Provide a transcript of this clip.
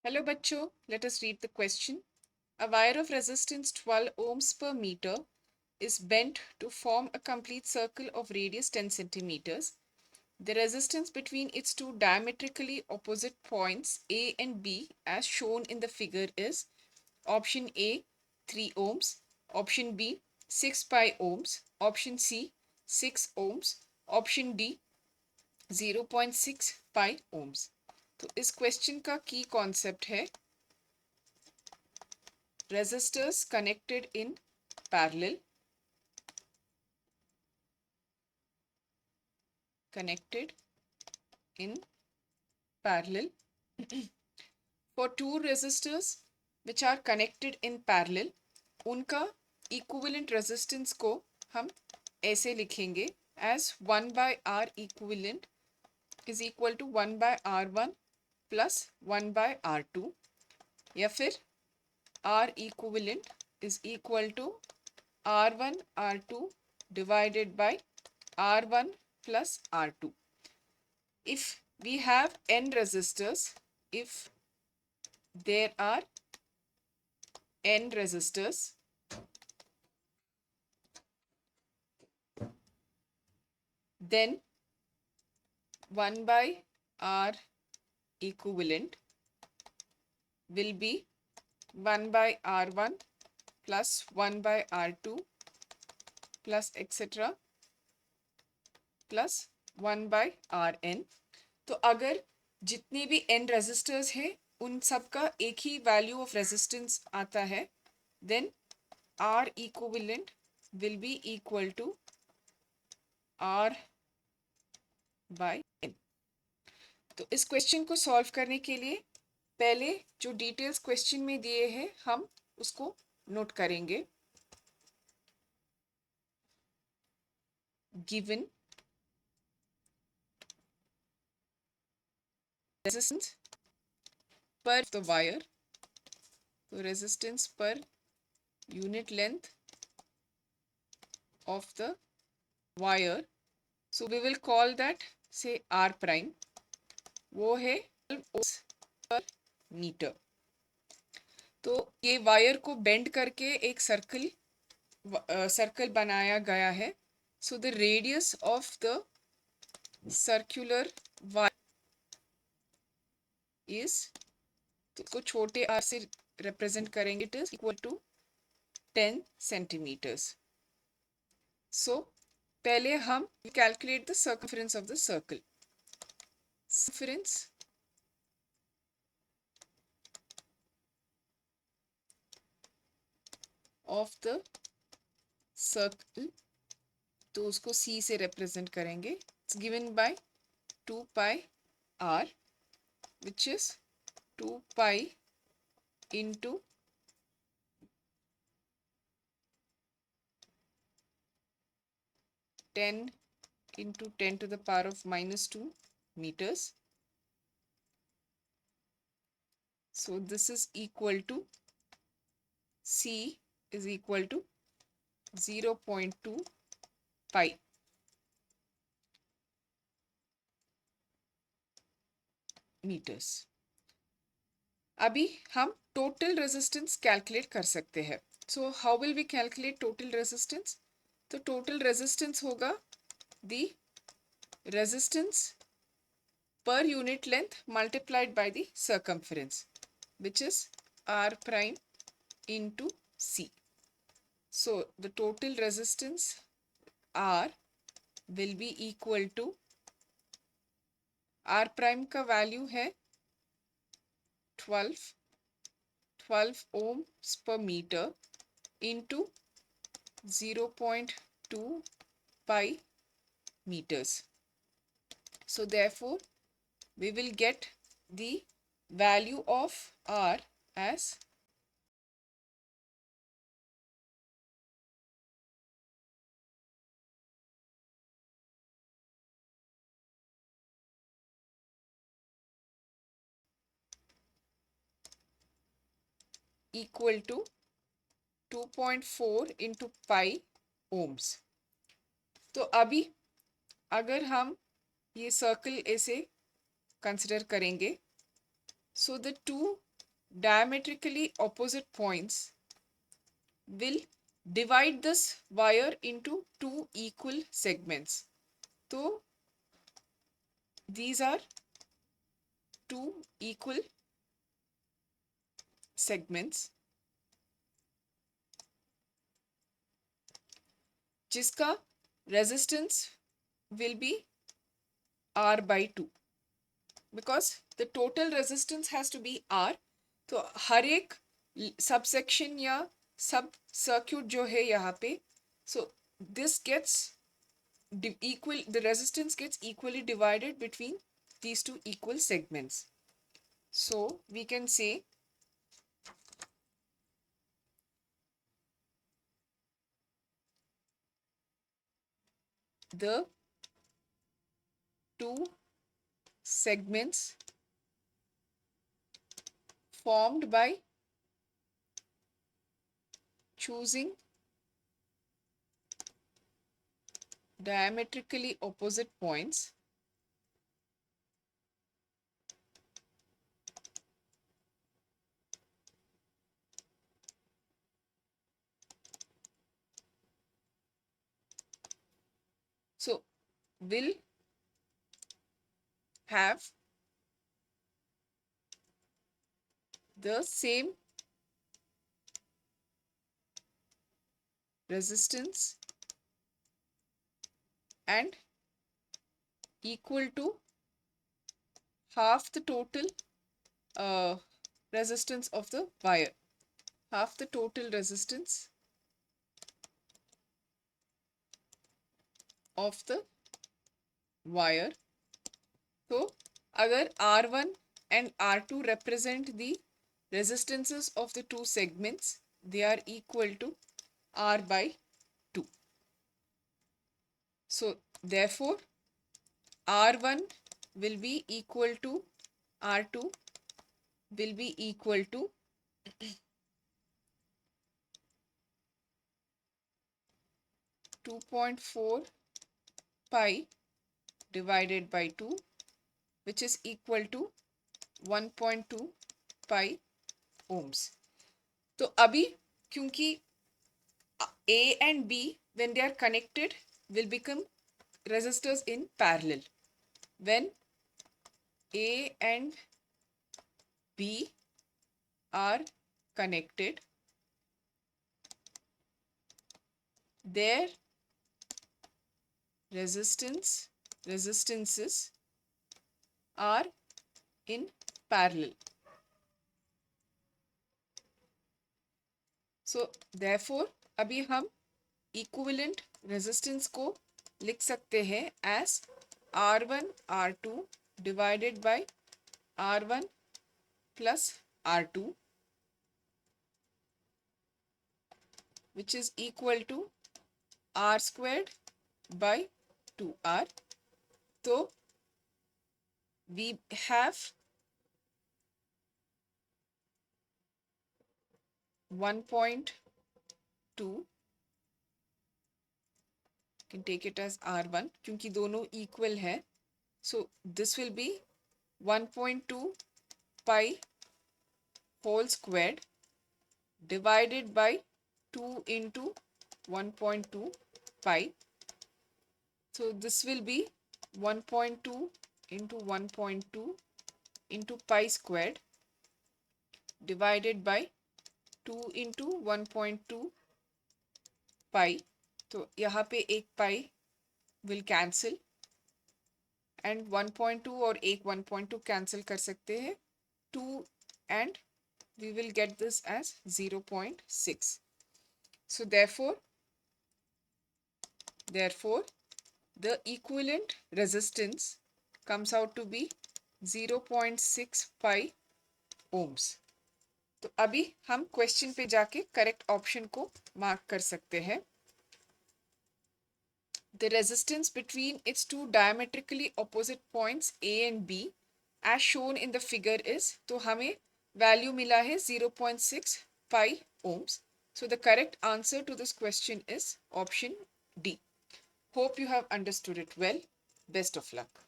Hello बच्चों, let us read the question. A wire of resistance 12 ohms per meter is bent to form a complete circle of radius 10 centimeters. The resistance between its two diametrically opposite points A and B as shown in the figure is option A 3 ohms, option B 6 pi ohms, option C 6 ohms, option D 0.6 pi ohms. तो इस question का की concept है resistors connected in parallel for two resistors which are connected in parallel उनका equivalent resistance को हम ऐसे लिखेंगे as 1 by R equivalent is equal to 1 by R1 plus 1 by R2 या फिर R equivalent is equal to R1 R2 divided by R1 plus R2. If we have n resistors, if there are n resistors, then 1 by R equivalent will be 1 by R1 plus 1 by R2 plus etc. plus 1 by Rn. तो अगर जितने भी n resistors हैं उन सब का एक ही value of resistance आता है then R equivalent will be equal to R by n. तो इस क्वेश्चन को सॉल्व करने के लिए पहले जो डिटेल्स क्वेश्चन में दिए हैं हम उसको नोट करेंगे. Given resistance per the wire, so resistance per unit length of the wire, so we will call that say R prime, वो है 12 ohms per meter. तो ये वायर को बेंड करके एक सर्कल बनाया गया है. So the radius of the circular wire is, तो इसको छोटे r से रिप्रेजेंट करेंगे, it is equal to 10 centimetres. So पहले हम calculate the circumference of the circle. Circumference of the circle, तो उसको c से रिप्रेजेंट करेंगे. It's given by 2 pi r which is 2 pi into 10 into 10 to the power of minus 2 meters. So this is equal to C is equal to 0.2 pi. meters. अभी हम total resistance calculate कर सकते हैं. So how will we calculate total resistance? तो total resistance होगा the resistance per unit length multiplied by the circumference, which is R prime into C. So the total resistance R will be equal to, R prime का value है 12 ohms per meter into 0.2 pi meters. So therefore we will get the value of R as equal to 2.4 into pi ohms. तो अभी अगर हम ये circle ऐसे consider करेंगे, so the two diametrically opposite points will divide this wire into two equal segments. So these are two equal segments जिसका resistance will be R by 2 because the total resistance has to be R. तो हर एक subsection या sub circuit जो है यहाँ पे, so this gets equal, the resistance gets equally divided between these two equal segments. So we can say the two segments formed by choosing diametrically opposite points so will have the same resistance and equal to half the total resistance of the wire, half the total resistance of the wire. So अगर R1 and R2 represent the resistances of the two segments, they are equal to R by 2. So therefore R1 will be equal to R2 will be equal to 2.4 pi divided by 2, which is equal to 1.2 pi ohms. तो अभी क्योंकि A and B, when they are connected, will become resistors in parallel. When A and B are connected, their resistances are in parallel. So therefore अभी हम equivalent resistance को लिख सकते हैं as R1 R2 divided by R1 plus R2, which is equal to R squared by 2R. So we have 1.2, can take it as R1 क्योंकि दोनों equal है. So this will be 1.2 pi whole squared divided by 2 into 1.2 pi. So this will be 1.2 into 1.2 into pi squared divided by 2 into 1.2 pi. तो यहाँ पे एक pi will cancel and 1.2 और एक 1.2 cancel कर सकते हैं 2 and we will get this as 0.6. So therefore the equivalent resistance comes out to be 0.6 pi ohms. तो अभी हम क्वेश्चन पे जाके करेक्ट ऑप्शन को मार्क कर सकते हैं. The resistance between its two diametrically opposite points A and B as shown in the figure is, तो हमें वैल्यू मिला है 0.6 pi ohms. So the correct answer to this question is option D. Hope you have understood it well. Best of luck.